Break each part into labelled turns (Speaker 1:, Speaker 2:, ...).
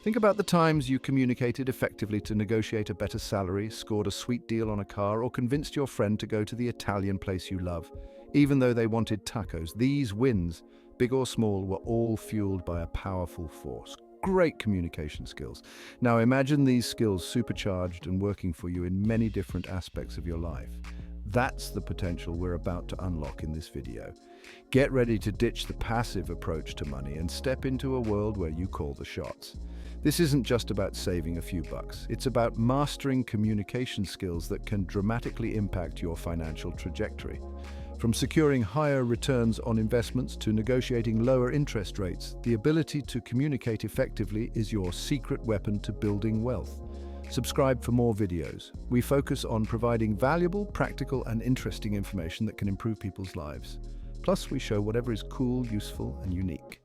Speaker 1: Think about the times you communicated effectively to negotiate a better salary, scored a sweet deal on a car, or convinced your friend to go to the Italian place you love, even though they wanted tacos. These wins, big or small, were all fueled by a powerful force. Great communication skills. Now imagine these skills supercharged and working for you in many different aspects of your life. That's the potential we're about to unlock in this video. Get ready to ditch the passive approach to money and step into a world where you call the shots. This isn't just about saving a few bucks. It's about mastering communication skills that can dramatically impact your financial trajectory. From securing higher returns on investments to negotiating lower interest rates, the ability to communicate effectively is your secret weapon to building wealth. Subscribe for more videos. We focus on providing valuable, practical, and interesting information that can improve people's lives. Plus, we show whatever is cool, useful, and unique.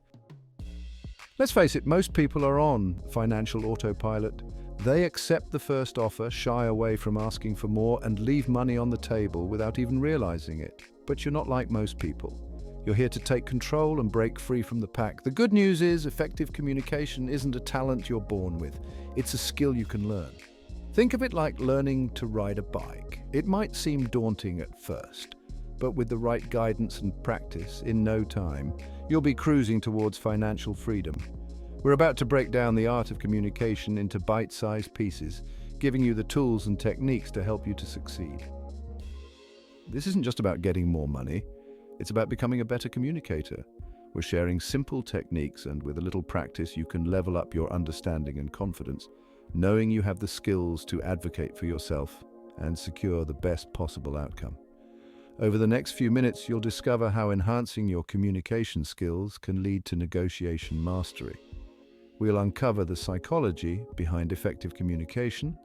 Speaker 1: Let's face it, most people are on financial autopilot. They accept the first offer, shy away from asking for more, and leave money on the table without even realizing it. But you're not like most people. You're here to take control and break free from the pack. The good news is, effective communication isn't a talent you're born with. It's a skill you can learn. Think of it like learning to ride a bike. It might seem daunting at first, but with the right guidance and practice, in no time, you'll be cruising towards financial freedom. We're about to break down the art of communication into bite-sized pieces, giving you the tools and techniques to help you to succeed. This isn't just about getting more money, it's about becoming a better communicator. We're sharing simple techniques, and with a little practice, you can level up your understanding and confidence, knowing you have the skills to advocate for yourself and secure the best possible outcome. Over the next few minutes, you'll discover how enhancing your communication skills can lead to negotiation mastery. We'll uncover the psychology behind effective communication,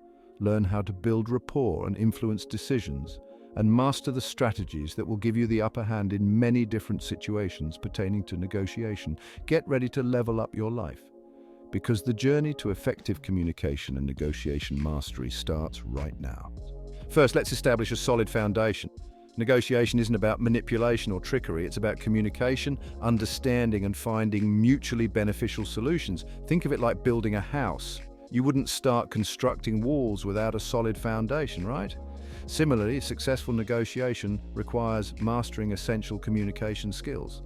Speaker 1: learn how to build rapport and influence decisions, and master the strategies that will give you the upper hand in many different situations pertaining to negotiation. Get ready to level up your life, because the journey to effective communication and negotiation mastery starts right now. First, let's establish a solid foundation. Negotiation isn't about manipulation or trickery, it's about communication, understanding, and finding mutually beneficial solutions. Think of it like building a house. You wouldn't start constructing walls without a solid foundation, right? Similarly, successful negotiation requires mastering essential communication skills.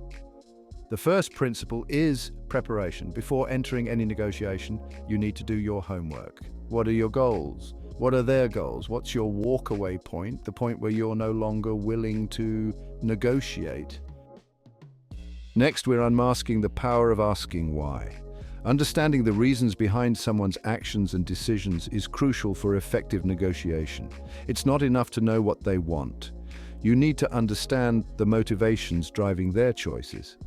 Speaker 1: The first principle is preparation. Before entering any negotiation, you need to do your homework. What are your goals? What are their goals? What's your walkaway point, the point where you're no longer willing to negotiate? Next, we're unmasking the power of asking why. Understanding the reasons behind someone's actions and decisions is crucial for effective negotiation. It's not enough to know what they want. You need to understand the motivations driving their choices.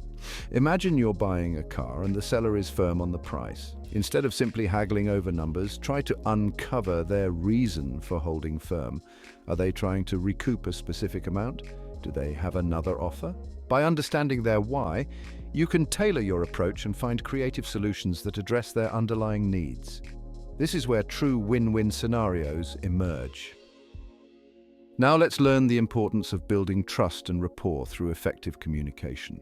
Speaker 1: Imagine you're buying a car and the seller is firm on the price. Instead of simply haggling over numbers, try to uncover their reason for holding firm. Are they trying to recoup a specific amount? Do they have another offer? By understanding their why, you can tailor your approach and find creative solutions that address their underlying needs. This is where true win-win scenarios emerge. Now let's learn the importance of building trust and rapport through effective communication.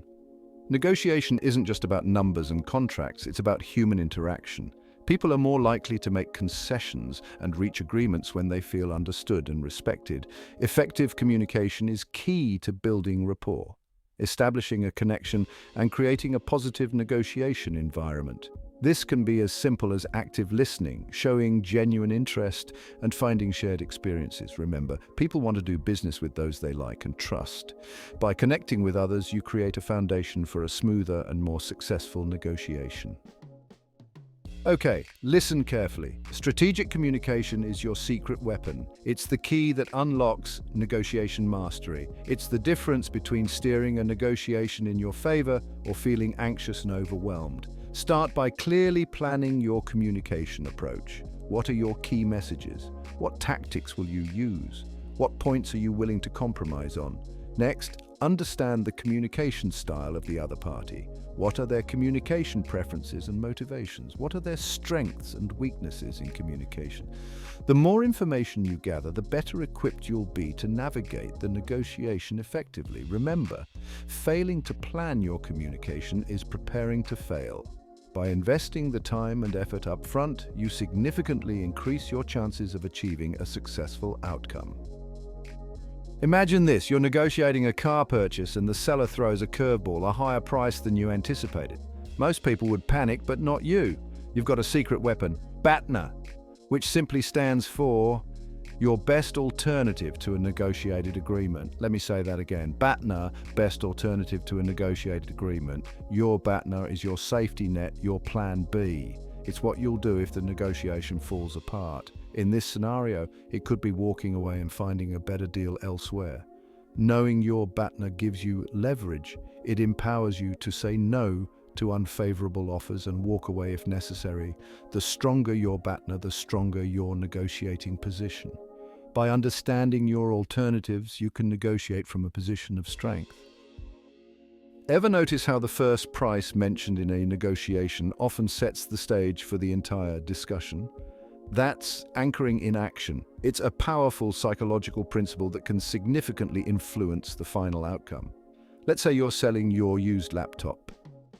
Speaker 1: Negotiation isn't just about numbers and contracts, it's about human interaction. People are more likely to make concessions and reach agreements when they feel understood and respected. Effective communication is key to building rapport, establishing a connection, and creating a positive negotiation environment. This can be as simple as active listening, showing genuine interest, and finding shared experiences. Remember, people want to do business with those they like and trust. By connecting with others, you create a foundation for a smoother and more successful negotiation. Okay, listen carefully. Strategic communication is your secret weapon. It's the key that unlocks negotiation mastery. It's the difference between steering a negotiation in your favor or feeling anxious and overwhelmed. Start by clearly planning your communication approach. What are your key messages? What tactics will you use? What points are you willing to compromise on? Next, understand the communication style of the other party. What are their communication preferences and motivations? What are their strengths and weaknesses in communication? The more information you gather, the better equipped you'll be to navigate the negotiation effectively. Remember, failing to plan your communication is preparing to fail. By investing the time and effort up front, you significantly increase your chances of achieving a successful outcome. Imagine this, you're negotiating a car purchase and the seller throws a curveball, a higher price than you anticipated. Most people would panic, but not you. You've got a secret weapon, BATNA, which simply stands for your best alternative to a negotiated agreement. Let me say that again. BATNA, best alternative to a negotiated agreement. Your BATNA is your safety net, your plan B. It's what you'll do if the negotiation falls apart. In this scenario, it could be walking away and finding a better deal elsewhere. Knowing your BATNA gives you leverage. It empowers you to say no to unfavorable offers and walk away if necessary. The stronger your BATNA, the stronger your negotiating position. By understanding your alternatives, you can negotiate from a position of strength. Ever notice how the first price mentioned in a negotiation often sets the stage for the entire discussion? That's anchoring in action. It's a powerful psychological principle that can significantly influence the final outcome. Let's say you're selling your used laptop.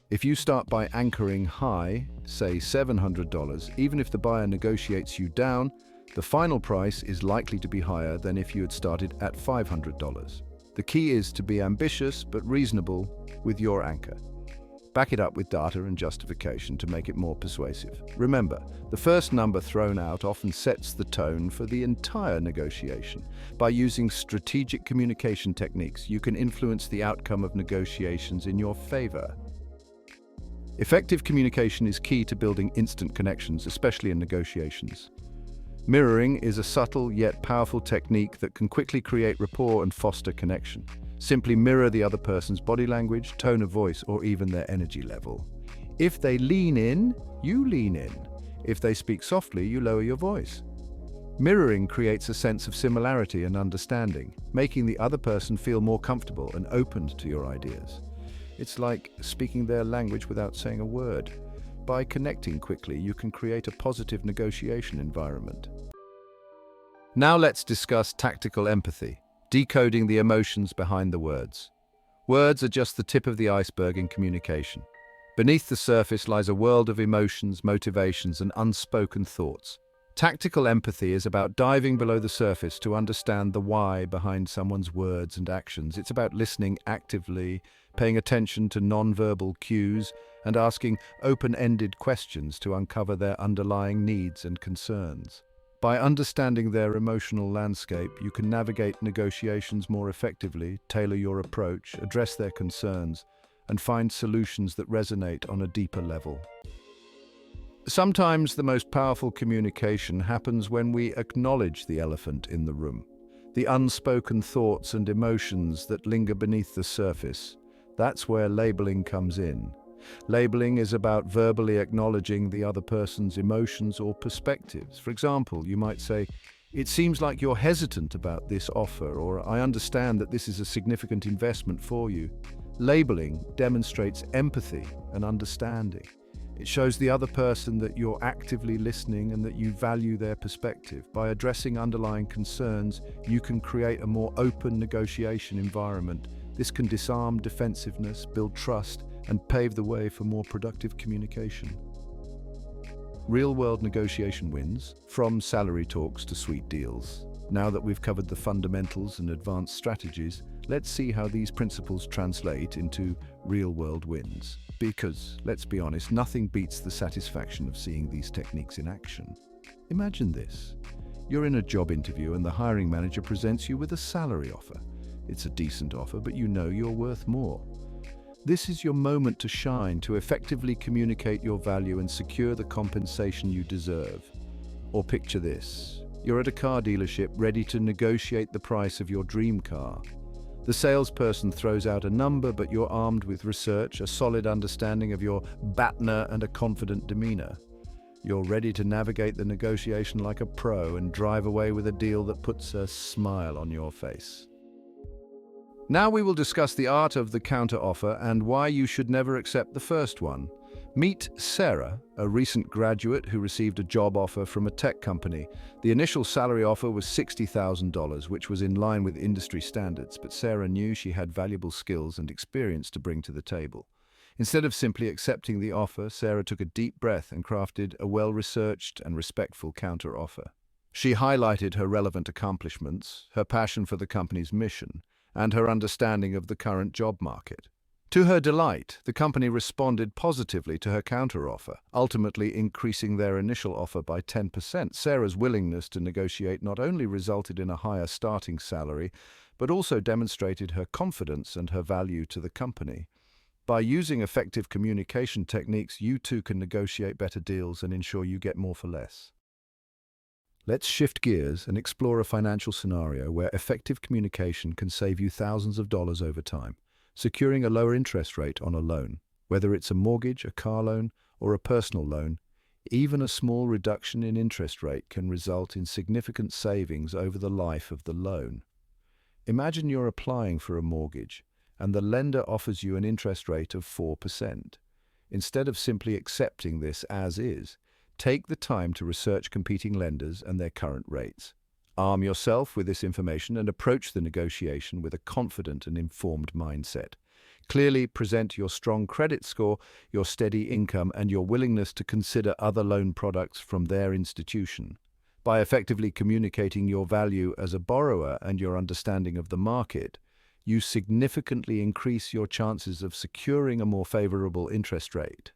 Speaker 1: If you start by anchoring high, say $700, even if the buyer negotiates you down, the final price is likely to be higher than if you had started at $500. The key is to be ambitious but reasonable with your anchor. Back it up with data and justification to make it more persuasive. Remember, the first number thrown out often sets the tone for the entire negotiation. By using strategic communication techniques, you can influence the outcome of negotiations in your favor. Effective communication is key to building instant connections, especially in negotiations. Mirroring is a subtle yet powerful technique that can quickly create rapport and foster connection. Simply mirror the other person's body language, tone of voice, or even their energy level. If they lean in, you lean in. If they speak softly, you lower your voice. Mirroring creates a sense of similarity and understanding, making the other person feel more comfortable and open to your ideas. It's like speaking their language without saying a word. By connecting quickly, you can create a positive negotiation environment. Now let's discuss tactical empathy, decoding the emotions behind the words. Words are just the tip of the iceberg in communication. Beneath the surface lies a world of emotions, motivations, and unspoken thoughts. Tactical empathy is about diving below the surface to understand the why behind someone's words and actions. It's about listening actively, paying attention to non-verbal cues, and asking open-ended questions to uncover their underlying needs and concerns. By understanding their emotional landscape, you can navigate negotiations more effectively, tailor your approach, address their concerns, and find solutions that resonate on a deeper level. Sometimes the most powerful communication happens when we acknowledge the elephant in the room, the unspoken thoughts and emotions that linger beneath the surface. That's where labeling comes in. Labeling is about verbally acknowledging the other person's emotions or perspectives. For example, you might say, "It seems like you're hesitant about this offer," or "I understand that this is a significant investment for you." Labeling demonstrates empathy and understanding. It shows the other person that you're actively listening and that you value their perspective. By addressing underlying concerns, you can create a more open negotiation environment. This can disarm defensiveness, build trust, and pave the way for more productive communication. Real-world negotiation wins, from salary talks to sweet deals. Now that we've covered the fundamentals and advanced strategies, let's see how these principles translate into real-world wins. Because, let's be honest, nothing beats the satisfaction of seeing these techniques in action. Imagine this. You're in a job interview and the hiring manager presents you with a salary offer. It's a decent offer, but you know you're worth more. This is your moment to shine, to effectively communicate your value and secure the compensation you deserve. Or picture this. You're at a car dealership ready to negotiate the price of your dream car. The salesperson throws out a number, but you're armed with research, a solid understanding of your BATNA, and a confident demeanor. You're ready to navigate the negotiation like a pro and drive away with a deal that puts a smile on your face. Now we will discuss the art of the counter-offer and why you should never accept the first one. Meet Sarah, a recent graduate who received a job offer from a tech company. The initial salary offer was $60,000, which was in line with industry standards, but Sarah knew she had valuable skills and experience to bring to the table. Instead of simply accepting the offer, Sarah took a deep breath and crafted a well-researched and respectful counter-offer. She highlighted her relevant accomplishments, her passion for the company's mission, and her understanding of the current job market. To her delight, the company responded positively to her counteroffer, ultimately increasing their initial offer by 10%. Sarah's willingness to negotiate not only resulted in a higher starting salary, but also demonstrated her confidence and her value to the company. By using effective communication techniques, you too can negotiate better deals and ensure you get more for less. Let's shift gears and explore a financial scenario where effective communication can save you thousands of dollars over time. Securing a lower interest rate on a loan, whether it's a mortgage, a car loan, or a personal loan, even a small reduction in interest rate can result in significant savings over the life of the loan. Imagine you're applying for a mortgage, and the lender offers you an interest rate of 4%. Instead of simply accepting this as is, take the time to research competing lenders and their current rates. Arm yourself with this information and approach the negotiation with a confident and informed mindset. Clearly present your strong credit score, your steady income, and your willingness to consider other loan products from their institution. By effectively communicating your value as a borrower and your understanding of the market, you significantly increase your chances of securing a more favorable interest rate.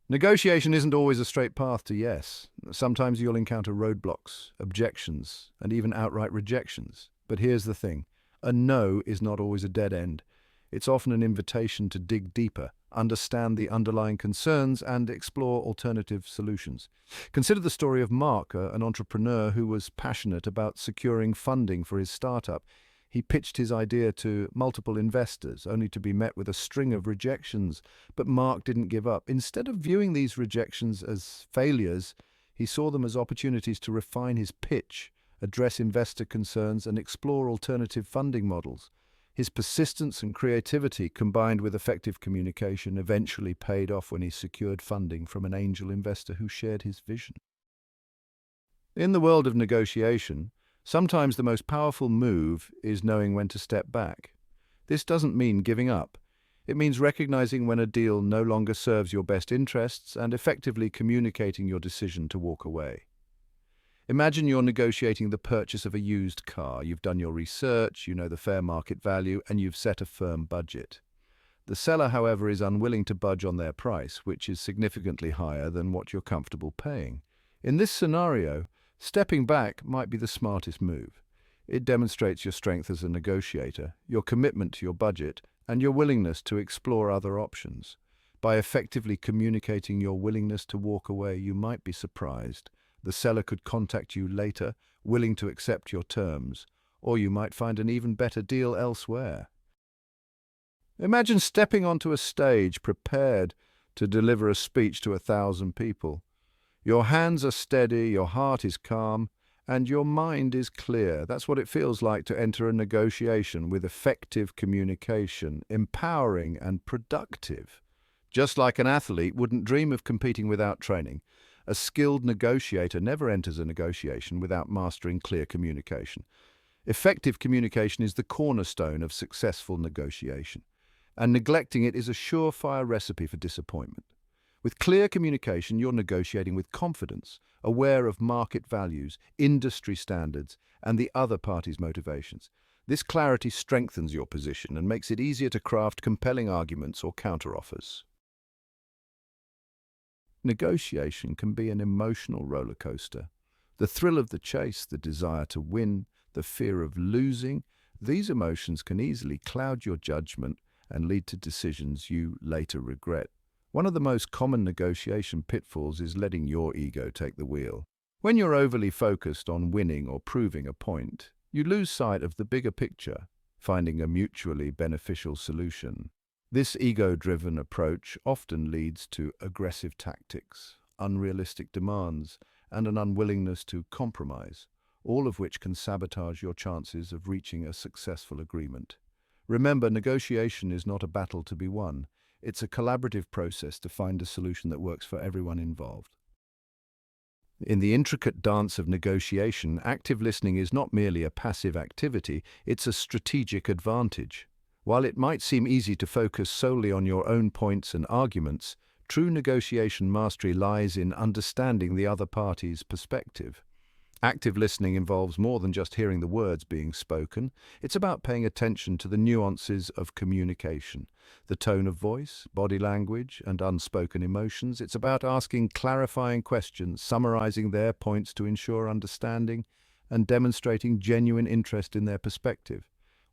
Speaker 1: Negotiation isn't always a straight path to yes. Sometimes you'll encounter roadblocks, objections, and even outright rejections. But here's the thing. A no is not always a dead end. It's often an invitation to dig deeper, understand the underlying concerns, and explore alternative solutions. Consider the story of Mark, an entrepreneur who was passionate about securing funding for his startup. He pitched his idea to multiple investors, only to be met with a string of rejections. But Mark didn't give up. Instead of viewing these rejections as failures, he saw them as opportunities to refine his pitch, address investor concerns, and explore alternative funding models. His persistence and creativity, combined with effective communication, eventually paid off when he secured funding from an angel investor who shared his vision. In the world of negotiation, sometimes the most powerful move is knowing when to step back. This doesn't mean giving up. It means recognizing when a deal no longer serves your best interests and effectively communicating your decision to walk away. Imagine you're negotiating the purchase of a used car. You've done your research, you know the fair market value, and you've set a firm budget. The seller, however, is unwilling to budge on their price, which is significantly higher than what you're comfortable paying. In this scenario, stepping back might be the smartest move. It demonstrates your strength as a negotiator, your commitment to your budget, and your willingness to explore other options. By effectively communicating your willingness to walk away, you might be surprised. The seller could contact you later, willing to accept your terms, or you might find an even better deal elsewhere. Imagine stepping onto a stage prepared to deliver a speech to 1,000 people. Your hands are steady, your heart is calm, and your mind is clear. That's what it feels like to enter a negotiation with effective communication, empowering and productive. Just like an athlete wouldn't dream of competing without training, a skilled negotiator never enters a negotiation without mastering clear communication. Effective communication is the cornerstone of successful negotiation, and neglecting it is a surefire recipe for disappointment. With clear communication, you're negotiating with confidence, aware of market values, industry standards, and the other party's motivations. This clarity strengthens your position and makes it easier to craft compelling arguments or counteroffers. Negotiation can be an emotional roller coaster. The thrill of the chase, the desire to win, the fear of losing, these emotions can easily cloud your judgment and lead to decisions you later regret. One of the most common negotiation pitfalls is letting your ego take the wheel. When you're overly focused on winning or proving a point, you lose sight of the bigger picture, finding a mutually beneficial solution. This ego-driven approach often leads to aggressive tactics, unrealistic demands, and an unwillingness to compromise, all of which can sabotage your chances of reaching a successful agreement. Remember, negotiation is not a battle to be won. It's a collaborative process to find a solution that works for everyone involved. In the intricate dance of negotiation, active listening is not merely a passive activity, it's a strategic advantage. While it might seem easy to focus solely on your own points and arguments, true negotiation mastery lies in understanding the other party's perspective. Active listening involves more than just hearing the words being spoken. It's about paying attention to the nuances of communication, the tone of voice, body language, and unspoken emotions. It's about asking clarifying questions, summarizing their points to ensure understanding, and demonstrating genuine interest in their perspective.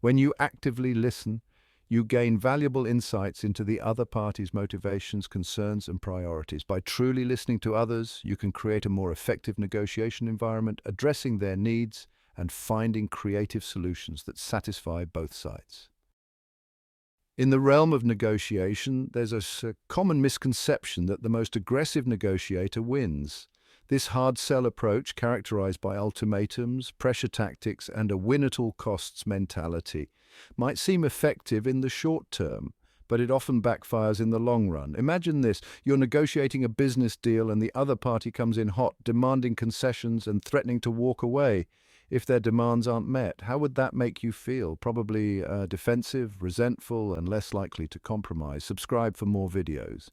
Speaker 1: When you actively listen, you gain valuable insights into the other party's motivations, concerns, and priorities. By truly listening to others, you can create a more effective negotiation environment, addressing their needs and finding creative solutions that satisfy both sides. In the realm of negotiation, there's a common misconception that the most aggressive negotiator wins. This hard sell approach, characterized by ultimatums, pressure tactics, and a win-at-all-costs mentality, might seem effective in the short term, but it often backfires in the long run. Imagine this: you're negotiating a business deal and the other party comes in hot, demanding concessions and threatening to walk away if their demands aren't met. How would that make you feel? Probably defensive, resentful, and less likely to compromise. Subscribe for more videos.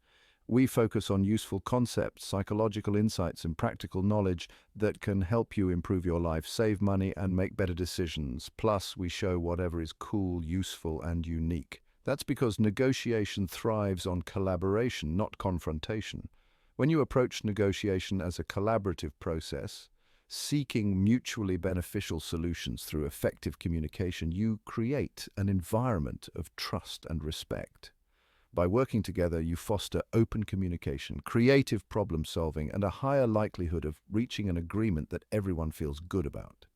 Speaker 1: We focus on useful concepts, psychological insights, and practical knowledge that can help you improve your life, save money, and make better decisions. Plus, we show whatever is cool, useful, and unique. That's because negotiation thrives on collaboration, not confrontation. When you approach negotiation as a collaborative process, seeking mutually beneficial solutions through effective communication, you create an environment of trust and respect. By working together, you foster open communication, creative problem solving, and a higher likelihood of reaching an agreement that everyone feels good about.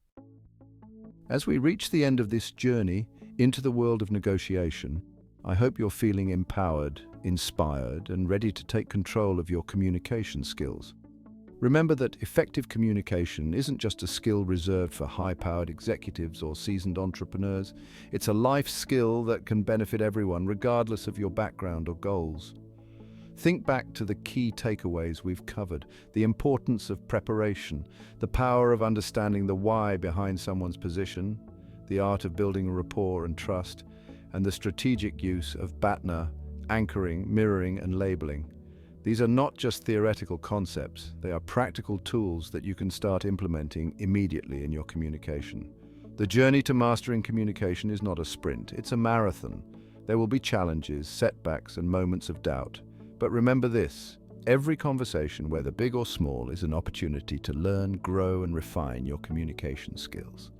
Speaker 1: As we reach the end of this journey into the world of negotiation, I hope you're feeling empowered, inspired, and ready to take control of your communication skills. Remember that effective communication isn't just a skill reserved for high-powered executives or seasoned entrepreneurs. It's a life skill that can benefit everyone, regardless of your background or goals. Think back to the key takeaways we've covered: the importance of preparation, the power of understanding the why behind someone's position, the art of building rapport and trust, and the strategic use of BATNA, anchoring, mirroring, and labeling. These are not just theoretical concepts, they are practical tools that you can start implementing immediately in your communication. The journey to mastering communication is not a sprint, it's a marathon. There will be challenges, setbacks, and moments of doubt. But remember this: every conversation, whether big or small, is an opportunity to learn, grow, and refine your communication skills.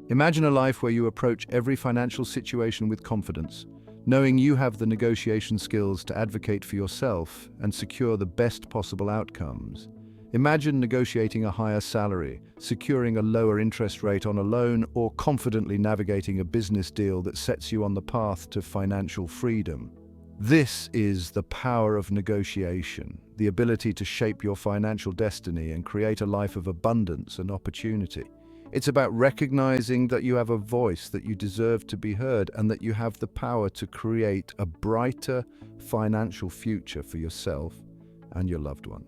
Speaker 1: Imagine a life where you approach every financial situation with confidence, knowing you have the negotiation skills to advocate for yourself and secure the best possible outcomes. Imagine negotiating a higher salary, securing a lower interest rate on a loan, or confidently navigating a business deal that sets you on the path to financial freedom. This is the power of negotiation, the ability to shape your financial destiny and create a life of abundance and opportunity. It's about recognizing that you have a voice, that you deserve to be heard, and that you have the power to create a brighter financial future for yourself and your loved ones.